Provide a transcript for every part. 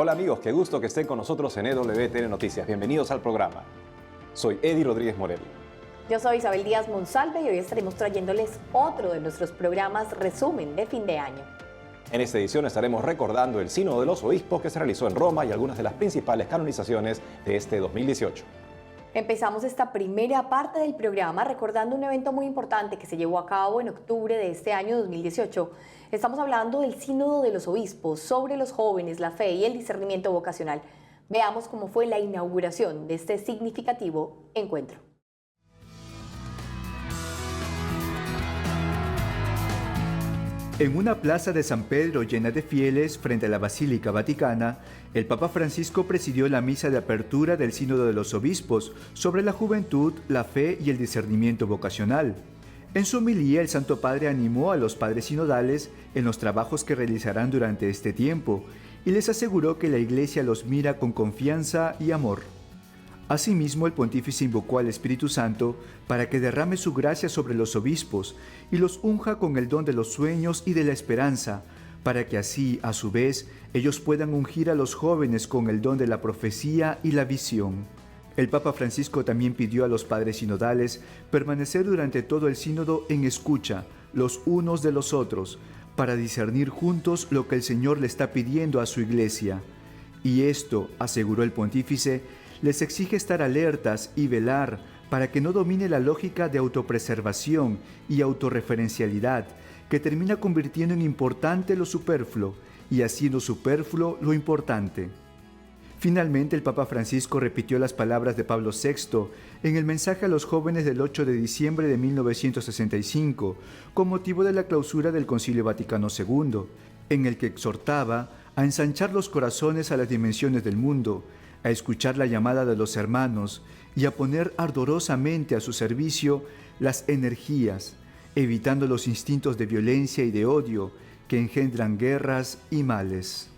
Hola amigos, qué gusto que estén con nosotros en EWTN Noticias. Bienvenidos al programa. Soy Eddie Rodríguez Morel. Yo soy Isabel Díaz Monsalve y hoy estaremos trayéndoles otro de nuestros programas resumen de fin de año. En esta edición estaremos recordando el Sínodo de los Obispos que se realizó en Roma y algunas de las principales canonizaciones de este 2018. Empezamos esta primera parte del programa recordando un evento muy importante que se llevó a cabo en octubre de este año 2018. Estamos hablando del Sínodo de los Obispos sobre los jóvenes, la fe y el discernimiento vocacional. Veamos cómo fue la inauguración de este significativo encuentro. En una plaza de San Pedro llena de fieles frente a la Basílica Vaticana, el Papa Francisco presidió la misa de apertura del Sínodo de los Obispos sobre la juventud, la fe y el discernimiento vocacional. En su homilía, el Santo Padre animó a los padres sinodales en los trabajos que realizarán durante este tiempo y les aseguró que la Iglesia los mira con confianza y amor. Asimismo, el pontífice invocó al Espíritu Santo para que derrame su gracia sobre los obispos y los unja con el don de los sueños y de la esperanza, para que así, a su vez, ellos puedan ungir a los jóvenes con el don de la profecía y la visión. El Papa Francisco también pidió a los padres sinodales permanecer durante todo el sínodo en escucha, los unos de los otros, para discernir juntos lo que el Señor le está pidiendo a su Iglesia. Y esto, aseguró el pontífice, les exige estar alertas y velar para que no domine la lógica de autopreservación y autorreferencialidad que termina convirtiendo en importante lo superfluo y haciendo superfluo lo importante. Finalmente, el Papa Francisco repitió las palabras de Pablo VI en el mensaje a los jóvenes del 8 de diciembre de 1965, con motivo de la clausura del Concilio Vaticano II, en el que exhortaba a ensanchar los corazones a las dimensiones del mundo, a escuchar la llamada de los hermanos y a poner ardorosamente a su servicio las energías, evitando los instintos de violencia y de odio que engendran guerras y males.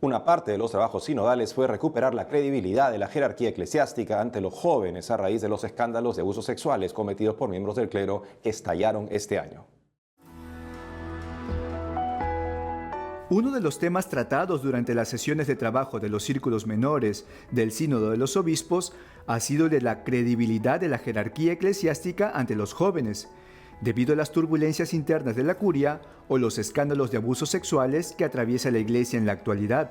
Una parte de los trabajos sinodales fue recuperar la credibilidad de la jerarquía eclesiástica ante los jóvenes a raíz de los escándalos de abusos sexuales cometidos por miembros del clero que estallaron este año. Uno de los temas tratados durante las sesiones de trabajo de los círculos menores del Sínodo de los Obispos ha sido el de la credibilidad de la jerarquía eclesiástica ante los jóvenes, debido a las turbulencias internas de la curia o los escándalos de abusos sexuales que atraviesa la Iglesia en la actualidad.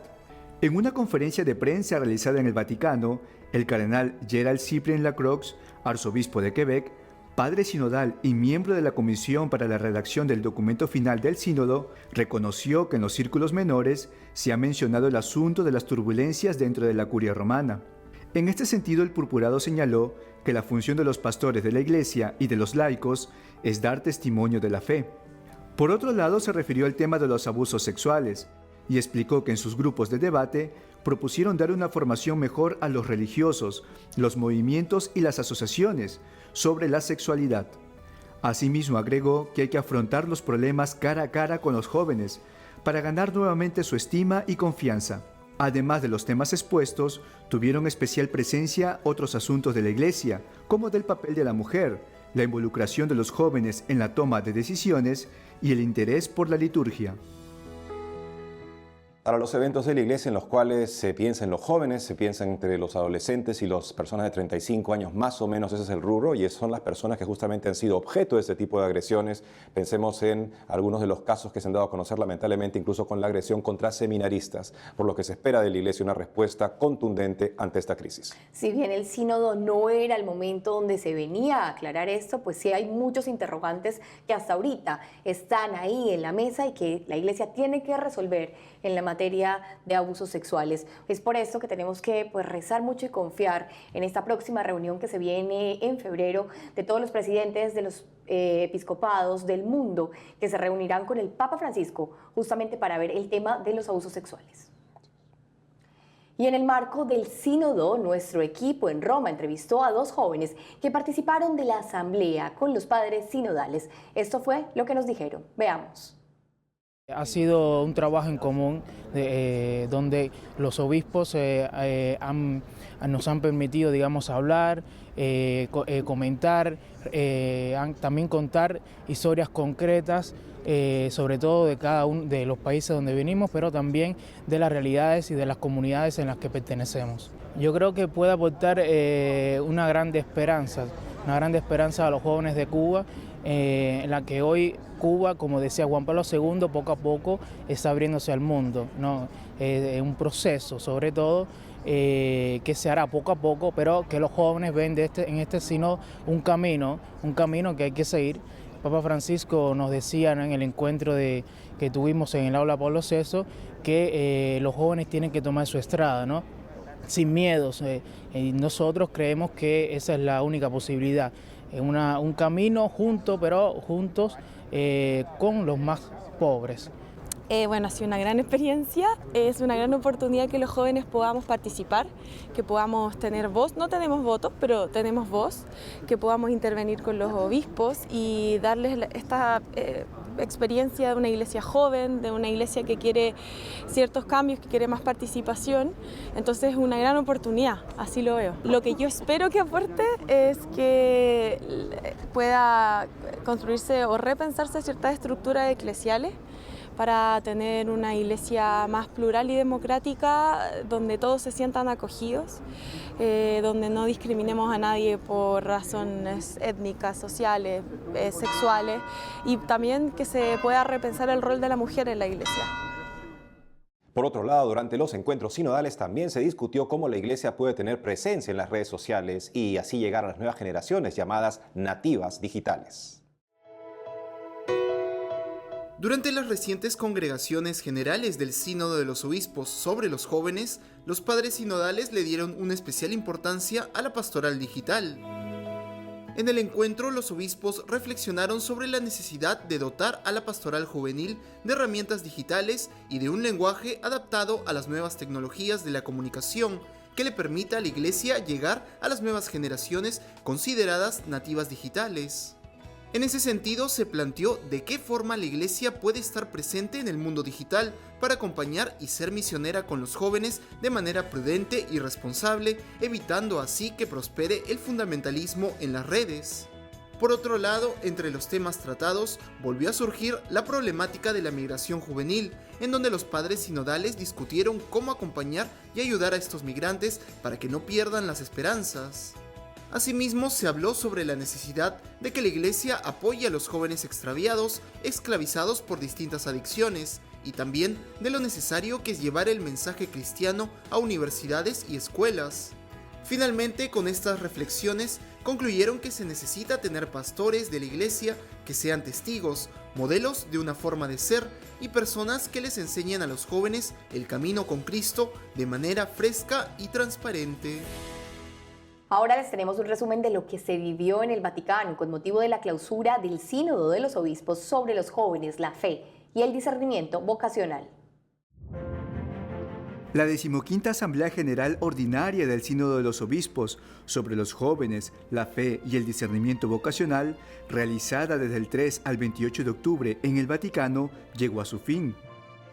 En una conferencia de prensa realizada en el Vaticano, el cardenal Gerald Cyprien Lacroix, arzobispo de Quebec, padre sinodal y miembro de la Comisión para la redacción del documento final del sínodo, reconoció que en los círculos menores se ha mencionado el asunto de las turbulencias dentro de la curia romana. En este sentido, el purpurado señaló que la función de los pastores de la Iglesia y de los laicos es dar testimonio de la fe. Por otro lado, se refirió al tema de los abusos sexuales y explicó que en sus grupos de debate propusieron dar una formación mejor a los religiosos, los movimientos y las asociaciones sobre la sexualidad. Asimismo, agregó que hay que afrontar los problemas cara a cara con los jóvenes para ganar nuevamente su estima y confianza. Además de los temas expuestos, tuvieron especial presencia otros asuntos de la Iglesia, como del papel de la mujer, la involucración de los jóvenes en la toma de decisiones y el interés por la liturgia. Para los eventos de la Iglesia en los cuales se piensa en los jóvenes, se piensa entre los adolescentes y las personas de 35 años, más o menos ese es el rubro, y son las personas que justamente han sido objeto de este tipo de agresiones. Pensemos en algunos de los casos que se han dado a conocer lamentablemente, incluso con la agresión contra seminaristas, por lo que se espera de la Iglesia una respuesta contundente ante esta crisis. Si bien el sínodo no era el momento donde se venía a aclarar esto, pues sí hay muchos interrogantes que hasta ahorita están ahí en la mesa y que la Iglesia tiene que resolver en la materia de abusos sexuales. Es por esto que tenemos que rezar mucho y confiar en esta próxima reunión que se viene en febrero de todos los presidentes de los episcopados del mundo que se reunirán con el Papa Francisco justamente para ver el tema de los abusos sexuales. Y en el marco del sínodo, nuestro equipo en Roma entrevistó a dos jóvenes que participaron de la asamblea con los padres sinodales. Esto fue lo que nos dijeron. Veamos. Ha sido un trabajo en común donde los obispos nos han permitido, digamos, hablar, comentar, también contar historias concretas sobre todo de cada uno de los países donde venimos, pero también de las realidades y de las comunidades en las que pertenecemos. Yo creo que puede aportar una gran esperanza a los jóvenes de Cuba, en la que hoy Cuba, como decía Juan Pablo II, poco a poco está abriéndose al mundo, ¿no? Un proceso, sobre todo, que se hará poco a poco, pero que los jóvenes ven en este sínodo un camino que hay que seguir. Papa Francisco nos decía, ¿no?, en el encuentro que tuvimos en el aula Pablo VI, que los jóvenes tienen que tomar su estrada, ¿no?, sin miedos. Y nosotros creemos que esa es la única posibilidad, un camino juntos con los más pobres. Bueno, ha sido una gran experiencia, es una gran oportunidad que los jóvenes podamos participar, que podamos tener voz, no tenemos votos, pero tenemos voz, que podamos intervenir con los obispos y darles esta experiencia de una iglesia joven, de una iglesia que quiere ciertos cambios, que quiere más participación. Entonces es una gran oportunidad, así lo veo. Lo que yo espero que aporte es que pueda construirse o repensarse ciertas estructuras eclesiales para tener una iglesia más plural y democrática, donde todos se sientan acogidos, donde no discriminemos a nadie por razones étnicas, sociales, sexuales, y también que se pueda repensar el rol de la mujer en la iglesia. Por otro lado, durante los encuentros sinodales también se discutió cómo la Iglesia puede tener presencia en las redes sociales y así llegar a las nuevas generaciones llamadas nativas digitales. Durante las recientes congregaciones generales del Sínodo de los Obispos sobre los jóvenes, los padres sinodales le dieron una especial importancia a la pastoral digital. En el encuentro, los obispos reflexionaron sobre la necesidad de dotar a la pastoral juvenil de herramientas digitales y de un lenguaje adaptado a las nuevas tecnologías de la comunicación que le permita a la Iglesia llegar a las nuevas generaciones consideradas nativas digitales. En ese sentido, se planteó de qué forma la Iglesia puede estar presente en el mundo digital para acompañar y ser misionera con los jóvenes de manera prudente y responsable, evitando así que prospere el fundamentalismo en las redes. Por otro lado, entre los temas tratados, volvió a surgir la problemática de la migración juvenil, en donde los padres sinodales discutieron cómo acompañar y ayudar a estos migrantes para que no pierdan las esperanzas. Asimismo, se habló sobre la necesidad de que la Iglesia apoye a los jóvenes extraviados, esclavizados por distintas adicciones, y también de lo necesario que es llevar el mensaje cristiano a universidades y escuelas. Finalmente, con estas reflexiones, concluyeron que se necesita tener pastores de la Iglesia que sean testigos, modelos de una forma de ser y personas que les enseñen a los jóvenes el camino con Cristo de manera fresca y transparente. Ahora les tenemos un resumen de lo que se vivió en el Vaticano con motivo de la clausura del Sínodo de los Obispos sobre los jóvenes, la fe y el discernimiento vocacional. La 15ª Asamblea General Ordinaria del Sínodo de los Obispos sobre los jóvenes, la fe y el discernimiento vocacional, realizada desde el 3 al 28 de octubre en el Vaticano, llegó a su fin.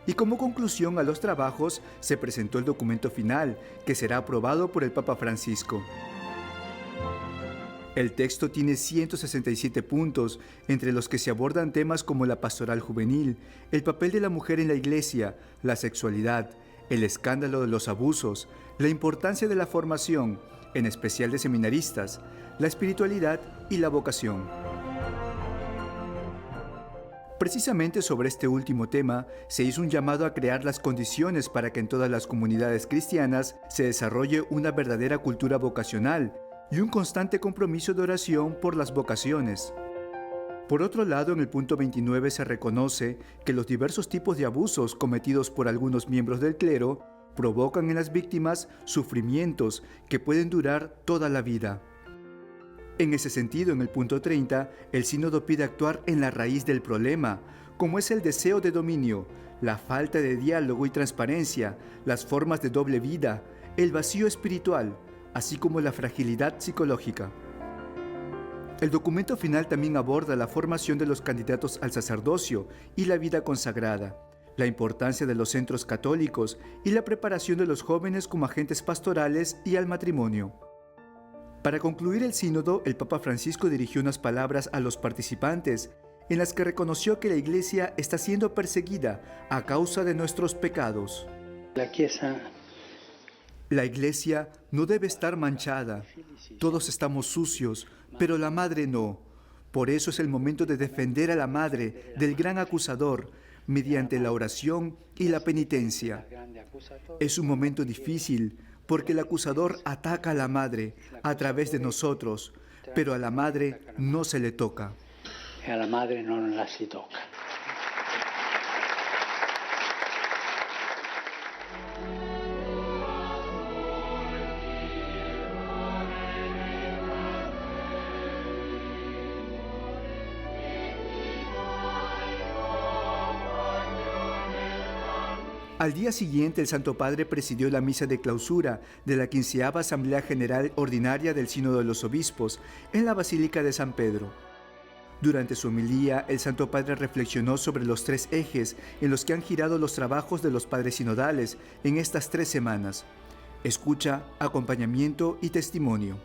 Y como conclusión a los trabajos, se presentó el documento final, que será aprobado por el Papa Francisco. El texto tiene 167 puntos, entre los que se abordan temas como la pastoral juvenil, el papel de la mujer en la Iglesia, la sexualidad, el escándalo de los abusos, la importancia de la formación, en especial de seminaristas, la espiritualidad y la vocación. Precisamente sobre este último tema, se hizo un llamado a crear las condiciones para que en todas las comunidades cristianas se desarrolle una verdadera cultura vocacional y un constante compromiso de oración por las vocaciones. Por otro lado, en el punto 29 se reconoce que los diversos tipos de abusos cometidos por algunos miembros del clero provocan en las víctimas sufrimientos que pueden durar toda la vida. En ese sentido, en el punto 30, el sínodo pide actuar en la raíz del problema, como es el deseo de dominio, la falta de diálogo y transparencia, las formas de doble vida, el vacío espiritual, así como la fragilidad psicológica. El documento final también aborda la formación de los candidatos al sacerdocio y la vida consagrada, la importancia de los centros católicos y la preparación de los jóvenes como agentes pastorales y al matrimonio. Para concluir el sínodo, el Papa Francisco dirigió unas palabras a los participantes en las que reconoció que la Iglesia está siendo perseguida a causa de nuestros pecados. La Iglesia no debe estar manchada. Todos estamos sucios, pero la Madre no. Por eso es el momento de defender a la Madre del gran acusador mediante la oración y la penitencia. Es un momento difícil porque el acusador ataca a la Madre a través de nosotros, pero a la Madre no se le toca. A la Madre no la si toca. Al día siguiente, el Santo Padre presidió la misa de clausura de la 15ª Asamblea General Ordinaria del Sínodo de los Obispos en la Basílica de San Pedro. Durante su homilía, el Santo Padre reflexionó sobre los 3 ejes en los que han girado los trabajos de los padres sinodales en estas 3 semanas: escucha, acompañamiento y testimonio.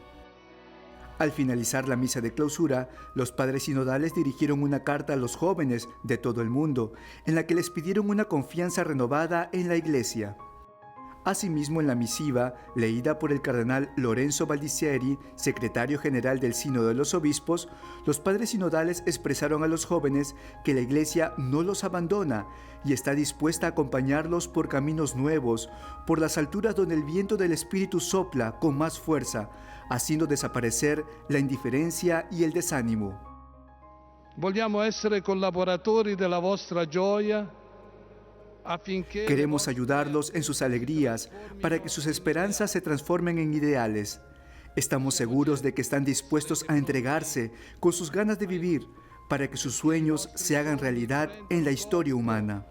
Al finalizar la misa de clausura, los padres sinodales dirigieron una carta a los jóvenes de todo el mundo, en la que les pidieron una confianza renovada en la Iglesia. Asimismo, en la misiva, leída por el cardenal Lorenzo Baldisseri, secretario general del Sínodo de los Obispos, los padres sinodales expresaron a los jóvenes que la Iglesia no los abandona y está dispuesta a acompañarlos por caminos nuevos, por las alturas donde el viento del Espíritu sopla con más fuerza, haciendo desaparecer la indiferencia y el desánimo. Vogliamo essere collaboratori della vostra gioia. Queremos ayudarlos en sus alegrías para que sus esperanzas se transformen en ideales. Estamos seguros de que están dispuestos a entregarse con sus ganas de vivir para que sus sueños se hagan realidad en la historia humana.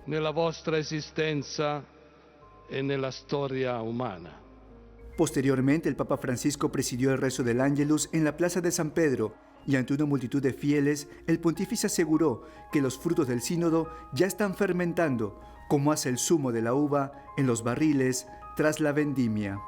Nella vostra esistenza e nella storia umana. Posteriormente, el Papa Francisco presidió el rezo del Ángelus en la Plaza de San Pedro, y ante una multitud de fieles, el pontífice aseguró que los frutos del sínodo ya están fermentando, como hace el zumo de la uva en los barriles tras la vendimia.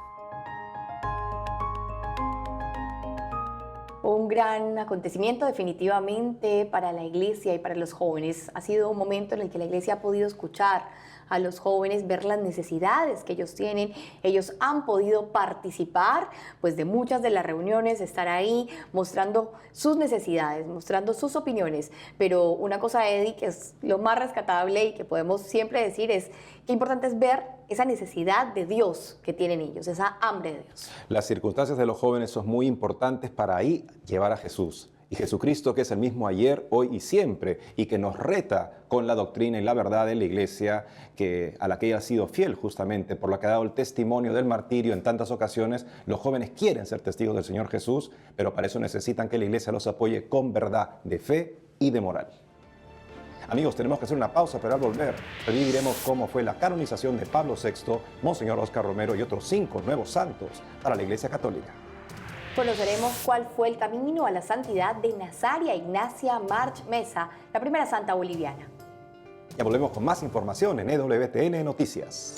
Un gran acontecimiento definitivamente para la Iglesia y para los jóvenes. Ha sido un momento en el que la Iglesia ha podido escuchar a los jóvenes, ver las necesidades que ellos tienen. Ellos han podido participar pues de muchas de las reuniones, estar ahí mostrando sus necesidades, mostrando sus opiniones. Pero una cosa, Eddie, que es lo más rescatable y que podemos siempre decir es que importante es ver esa necesidad de Dios que tienen ellos, esa hambre de Dios. Las circunstancias de los jóvenes son muy importantes para ahí llevar a Jesús. Y Jesucristo, que es el mismo ayer, hoy y siempre, y que nos reta con la doctrina y la verdad de la Iglesia, a la que ella ha sido fiel justamente, por la que ha dado el testimonio del martirio en tantas ocasiones. Los jóvenes quieren ser testigos del Señor Jesús, pero para eso necesitan que la Iglesia los apoye con verdad de fe y de moral. Amigos, tenemos que hacer una pausa, pero al volver reviviremos cómo fue la canonización de Pablo VI, Monseñor Óscar Romero y otros 5 nuevos santos para la Iglesia Católica. Conoceremos cuál fue el camino a la santidad de Nazaria Ignacia March Mesa, la primera santa boliviana. Ya volvemos con más información en EWTN Noticias.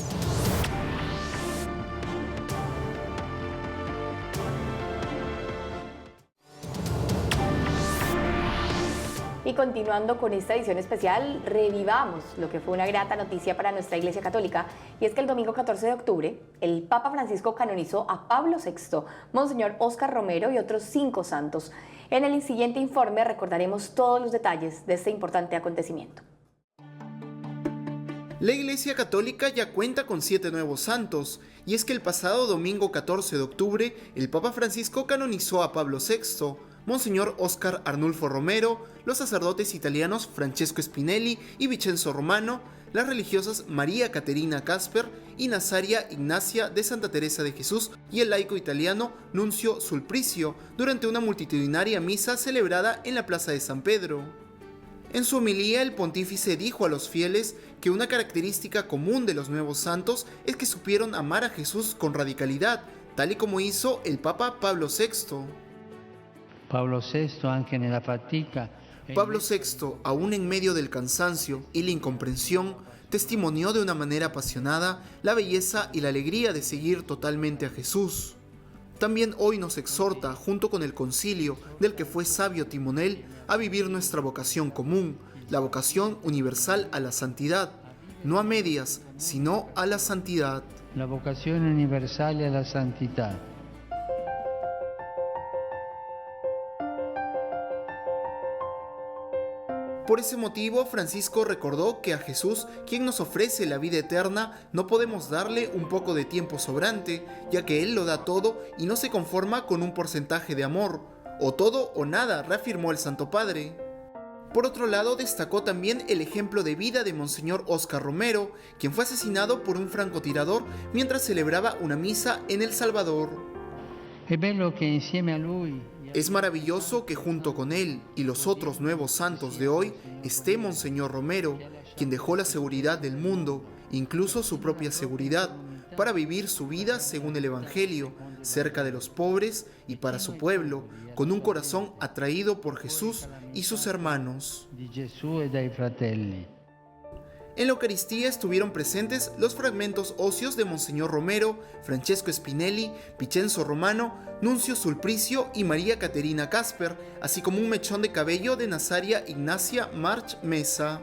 Y continuando con esta edición especial, revivamos lo que fue una grata noticia para nuestra Iglesia Católica, y es que el domingo 14 de octubre, el Papa Francisco canonizó a Pablo VI, Monseñor Óscar Romero y otros 5 santos. En el siguiente informe recordaremos todos los detalles de este importante acontecimiento. La Iglesia Católica ya cuenta con 7 nuevos santos, y es que el pasado domingo 14 de octubre, el Papa Francisco canonizó a Pablo VI, Monseñor Óscar Arnulfo Romero, los sacerdotes italianos Francesco Spinelli y Vincenzo Romano, las religiosas María Caterina Casper y Nazaria Ignacia de Santa Teresa de Jesús y el laico italiano Nunzio Sulpricio, durante una multitudinaria misa celebrada en la Plaza de San Pedro. En su homilía, el pontífice dijo a los fieles que una característica común de los nuevos santos es que supieron amar a Jesús con radicalidad, tal y como hizo el Papa Pablo VI. Pablo VI, anche nella fatica. Pablo VI, aún en medio del cansancio y la incomprensión, testimonió de una manera apasionada la belleza y la alegría de seguir totalmente a Jesús. también hoy nos exhorta, junto con el concilio del que fue sabio timonel, a vivir nuestra vocación común, la vocación universal a la santidad, no a medias, sino a la santidad. La vocación universal a la santidad. Por ese motivo, Francisco recordó que a Jesús, quien nos ofrece la vida eterna, no podemos darle un poco de tiempo sobrante, ya que Él lo da todo y no se conforma con un porcentaje de amor. O todo o nada, reafirmó el Santo Padre. Por otro lado, destacó también el ejemplo de vida de Monseñor Óscar Romero, quien fue asesinado por un francotirador mientras celebraba una misa en El Salvador. Es maravilloso que junto con él y los otros nuevos santos de hoy esté Monseñor Romero, quien dejó la seguridad del mundo, incluso su propia seguridad, para vivir su vida según el Evangelio, cerca de los pobres y para su pueblo, con un corazón atraído por Jesús y sus hermanos. En la Eucaristía estuvieron presentes los fragmentos óseos de Monseñor Romero, Francesco Spinelli, Vicenzo Romano, Nuncio Sulpricio y María Caterina Casper, así como un mechón de cabello de Nazaria Ignacia March Mesa.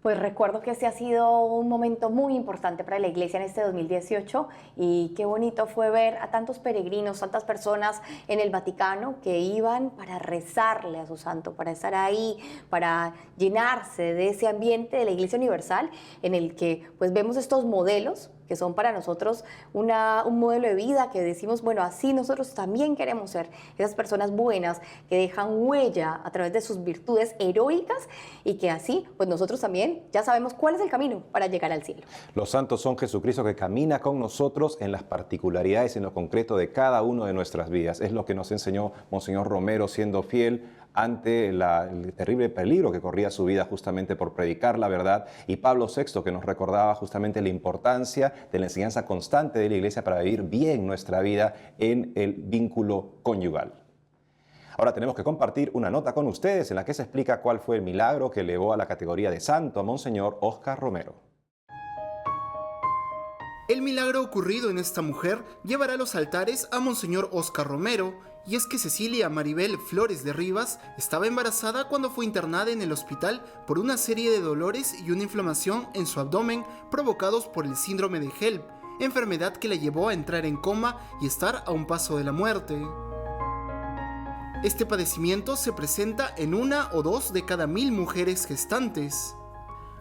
Pues recuerdo que este ha sido un momento muy importante para la Iglesia en este 2018 y qué bonito fue ver a tantos peregrinos, tantas personas en el Vaticano que iban para rezarle a su santo, para estar ahí, para llenarse de ese ambiente de la Iglesia Universal en el que pues vemos estos modelos que son para nosotros un modelo de vida que decimos, bueno, así nosotros también queremos ser esas personas buenas que dejan huella a través de sus virtudes heroicas y que así, pues nosotros también ya sabemos cuál es el camino para llegar al cielo. Los santos son Jesucristo que camina con nosotros en las particularidades y en lo concreto de cada uno de nuestras vidas. Es lo que nos enseñó Monseñor Romero, siendo fiel ante el terrible peligro que corría su vida justamente por predicar la verdad, y Pablo VI, que nos recordaba justamente la importancia de la enseñanza constante de la Iglesia para vivir bien nuestra vida en el vínculo conyugal. Ahora tenemos que compartir una nota con ustedes en la que se explica cuál fue el milagro que elevó a la categoría de santo a Monseñor Óscar Romero. El milagro ocurrido en esta mujer llevará a los altares a Monseñor Óscar Romero, y es que Cecilia Maribel Flores de Rivas estaba embarazada cuando fue internada en el hospital por una serie de dolores y una inflamación en su abdomen provocados por el síndrome de HELLP, enfermedad que la llevó a entrar en coma y estar a un paso de la muerte. Este padecimiento se presenta en 1 o 2 de cada 1000 mujeres gestantes.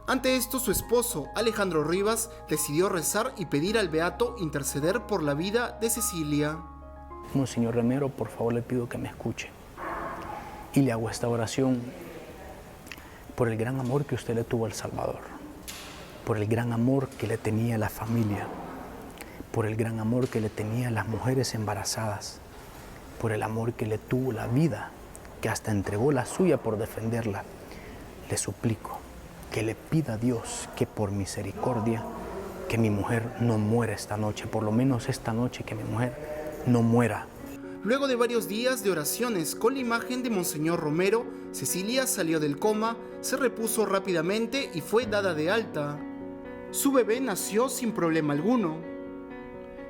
Ante esto, su esposo, Alejandro Rivas, decidió rezar y pedir al Beato interceder por la vida de Cecilia. Monseñor Romero, por favor le pido que me escuche. Y le hago esta oración por el gran amor que usted le tuvo al Salvador, por el gran amor que le tenía a la familia, por el gran amor que le tenía a las mujeres embarazadas, por el amor que le tuvo la vida, que hasta entregó la suya por defenderla. Le suplico que le pida a Dios que por misericordia, que mi mujer no muera esta noche, por lo menos esta noche que mi mujer no muera. Luego de varios días de oraciones con la imagen de Monseñor Romero, Cecilia salió del coma, se repuso rápidamente y fue dada de alta. Su bebé nació sin problema alguno.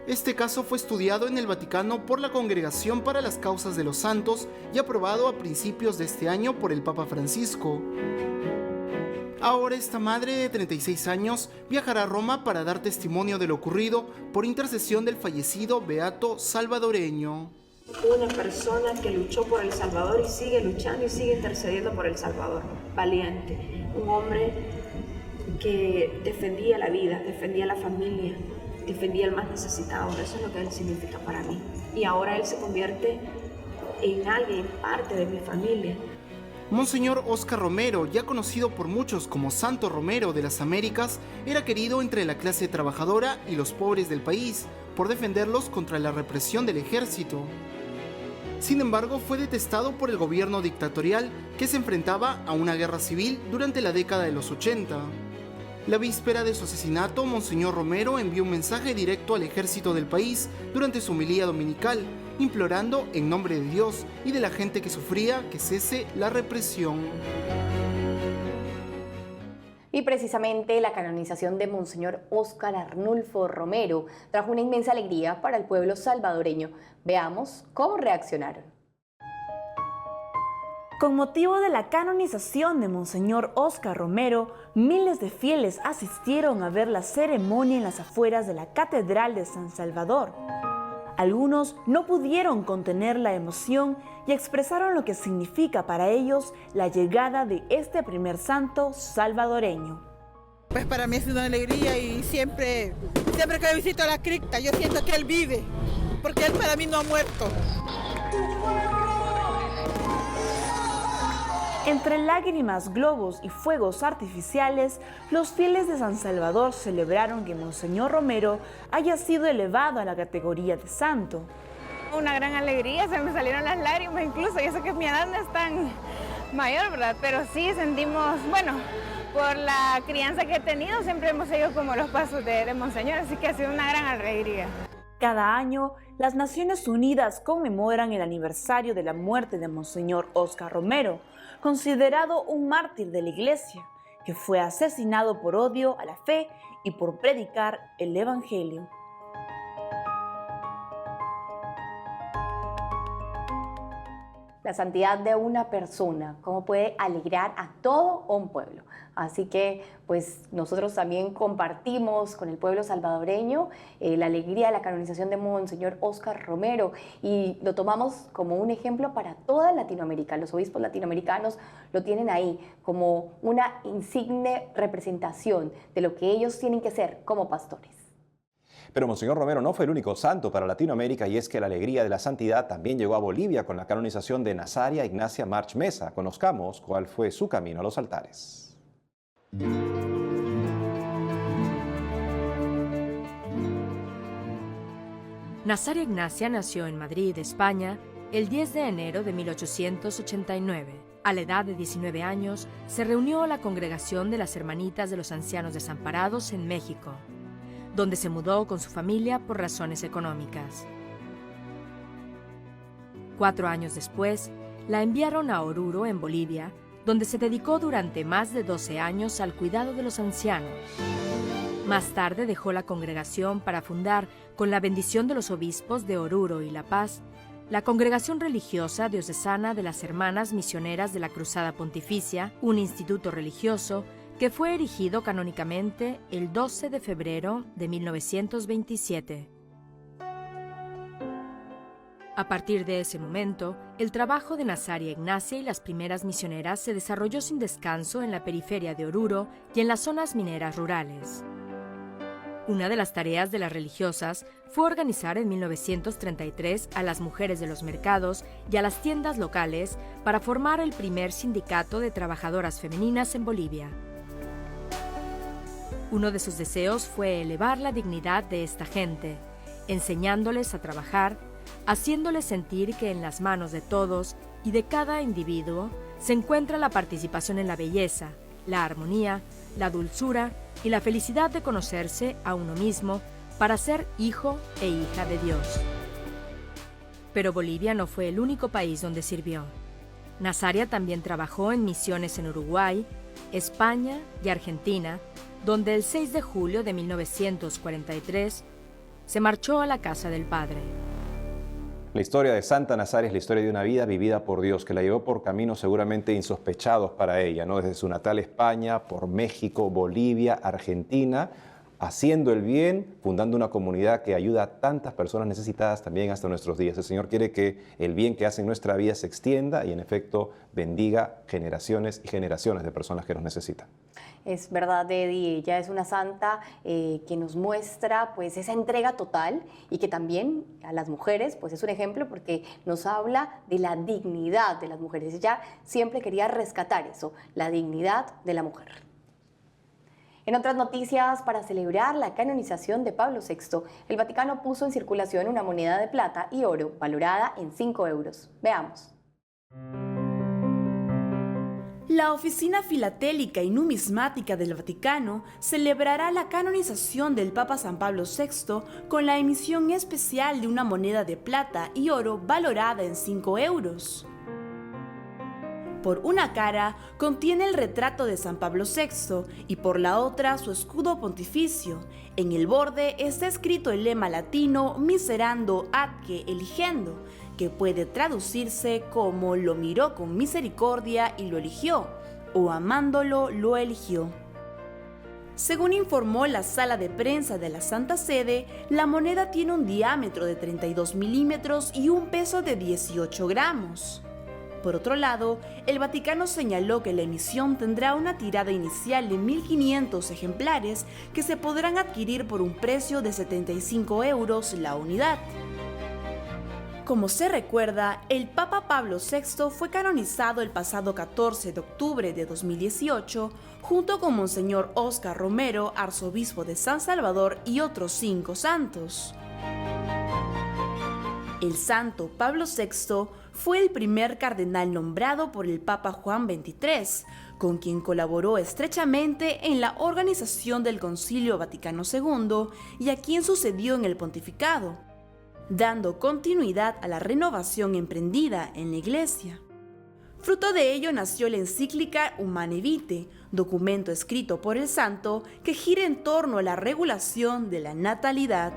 Este caso fue estudiado en el Vaticano por la Congregación para las Causas de los Santos y aprobado a principios de este año por el Papa Francisco. Ahora esta madre de 36 años viajará a Roma para dar testimonio de lo ocurrido por intercesión del fallecido beato salvadoreño. Una persona que luchó por El Salvador y sigue luchando y sigue intercediendo por El Salvador. Valiente, un hombre que defendía la vida, defendía la familia, defendía al más necesitado. Eso es lo que él significa para mí. Y ahora él se convierte en alguien, parte de mi familia. Monseñor Óscar Romero, ya conocido por muchos como Santo Romero de las Américas, era querido entre la clase trabajadora y los pobres del país, por defenderlos contra la represión del ejército. Sin embargo, fue detestado por el gobierno dictatorial que se enfrentaba a una guerra civil durante la década de los 80. La víspera de su asesinato, Monseñor Romero envió un mensaje directo al ejército del país durante su homilía dominical, implorando en nombre de Dios y de la gente que sufría que cese la represión. Y Y precisamente la canonización de Monseñor Óscar Arnulfo Romero trajo una inmensa alegría para el pueblo salvadoreño. Veamos cómo reaccionaron. Con motivo de la canonización de Monseñor Óscar Romero, miles de fieles asistieron a ver la ceremonia en las afueras de la Catedral de San Salvador. Algunos no pudieron contener la emoción y expresaron lo que significa para ellos la llegada de este primer santo salvadoreño. Pues para mí es una alegría y siempre que visito la cripta yo siento que él vive, porque él para mí no ha muerto. Entre lágrimas, globos y fuegos artificiales, los fieles de San Salvador celebraron que Monseñor Romero haya sido elevado a la categoría de santo. Una gran alegría, se me salieron las lágrimas incluso, y eso que mi edad no es tan mayor, ¿verdad? Pero sí sentimos, bueno, por la crianza que he tenido, siempre hemos seguido como los pasos de Monseñor, así que ha sido una gran alegría. Cada año, las Naciones Unidas conmemoran el aniversario de la muerte de Monseñor Óscar Romero, considerado un mártir de la Iglesia, que fue asesinado por odio a la fe y por predicar el Evangelio. La santidad de una persona, cómo puede alegrar a todo un pueblo. Así que pues nosotros también compartimos con el pueblo salvadoreño la alegría de la canonización de Monseñor Óscar Romero y lo tomamos como un ejemplo para toda Latinoamérica. Los obispos latinoamericanos lo tienen ahí como una insigne representación de lo que ellos tienen que ser como pastores. Pero Monseñor Romero no fue el único santo para Latinoamérica, y es que la alegría de la santidad también llegó a Bolivia con la canonización de Nazaria Ignacia March Mesa. Conozcamos cuál fue su camino a los altares. Nazaria Ignacia nació en Madrid, España, el 10 de enero de 1889. A la edad de 19 años, se reunió a la congregación de las Hermanitas de los Ancianos Desamparados en México, donde se mudó con su familia por razones económicas. 4 años después, la enviaron a Oruro, en Bolivia, donde se dedicó durante más de 12 años al cuidado de los ancianos. Más tarde dejó la congregación para fundar, con la bendición de los obispos de Oruro y La Paz, la Congregación Religiosa Diocesana de las Hermanas Misioneras de la Cruzada Pontificia, un instituto religioso que fue erigido canónicamente el 12 de febrero de 1927. A partir de ese momento, el trabajo de Nazaria Ignacia y las primeras misioneras se desarrolló sin descanso en la periferia de Oruro y en las zonas mineras rurales. Una de las tareas de las religiosas fue organizar en 1933 a las mujeres de los mercados y a las tiendas locales para formar el primer sindicato de trabajadoras femeninas en Bolivia. Uno de sus deseos fue elevar la dignidad de esta gente, enseñándoles a trabajar, haciéndoles sentir que en las manos de todos y de cada individuo se encuentra la participación en la belleza, la armonía, la dulzura y la felicidad de conocerse a uno mismo para ser hijo e hija de Dios. Pero Bolivia no fue el único país donde sirvió. Nazaria también trabajó en misiones en Uruguay, España y Argentina, donde el 6 de julio de 1943 se marchó a la casa del Padre. La historia de Santa Nazaria es la historia de una vida vivida por Dios, que la llevó por caminos seguramente insospechados para ella, ¿no? Desde su natal España, por México, Bolivia, Argentina, haciendo el bien, fundando una comunidad que ayuda a tantas personas necesitadas también hasta nuestros días. El Señor quiere que el bien que hace en nuestra vida se extienda y en efecto bendiga generaciones y generaciones de personas que nos necesitan. Es verdad, Eddie, ella es una santa que nos muestra pues esa entrega total y que también a las mujeres pues es un ejemplo porque nos habla de la dignidad de las mujeres. Ella siempre quería rescatar eso, la dignidad de la mujer. En otras noticias, para celebrar la canonización de Pablo VI, el Vaticano puso en circulación una moneda de plata y oro valorada en 5 euros. Veamos. La Oficina Filatélica y Numismática del Vaticano celebrará la canonización del Papa San Pablo VI con la emisión especial de una moneda de plata y oro valorada en 5 euros. Por una cara contiene el retrato de San Pablo VI y por la otra su escudo pontificio. En el borde está escrito el lema latino Miserando atque eligendo, que puede traducirse como lo miró con misericordia y lo eligió, o amándolo lo eligió. Según informó la sala de prensa de la Santa Sede, la moneda tiene un diámetro de 32 milímetros y un peso de 18 gramos. Por otro lado, el Vaticano señaló que la emisión tendrá una tirada inicial de 1.500 ejemplares que se podrán adquirir por un precio de 75 € la unidad. Como se recuerda, el Papa Pablo VI fue canonizado el pasado 14 de octubre de 2018 junto con Monseñor Óscar Romero, arzobispo de San Salvador, y otros 5 santos. El santo Pablo VI fue el primer cardenal nombrado por el Papa Juan XXIII, con quien colaboró estrechamente en la organización del Concilio Vaticano II y a quien sucedió en el pontificado, dando continuidad a la renovación emprendida en la Iglesia. Fruto de ello nació la encíclica Humane Vitae, documento escrito por el santo que gira en torno a la regulación de la natalidad.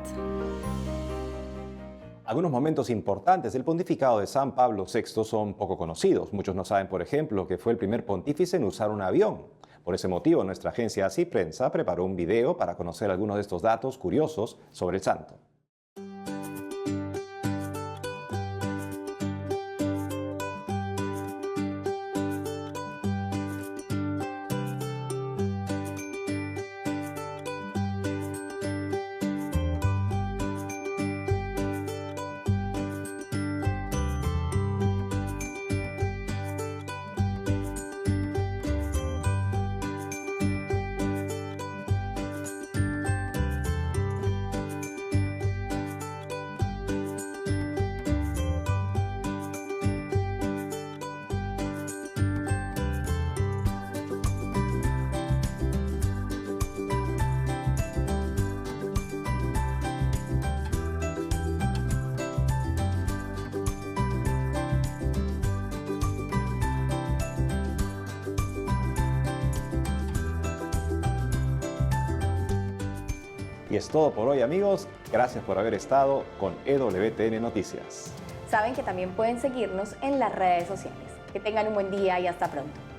Algunos momentos importantes del pontificado de San Pablo VI son poco conocidos. Muchos no saben, por ejemplo, que fue el primer pontífice en usar un avión. Por ese motivo, nuestra agencia Así Prensa preparó un video para conocer algunos de estos datos curiosos sobre el santo. Y es todo por hoy, amigos. Gracias por haber estado con EWTN Noticias. Saben que también pueden seguirnos en las redes sociales. Que tengan un buen día y hasta pronto.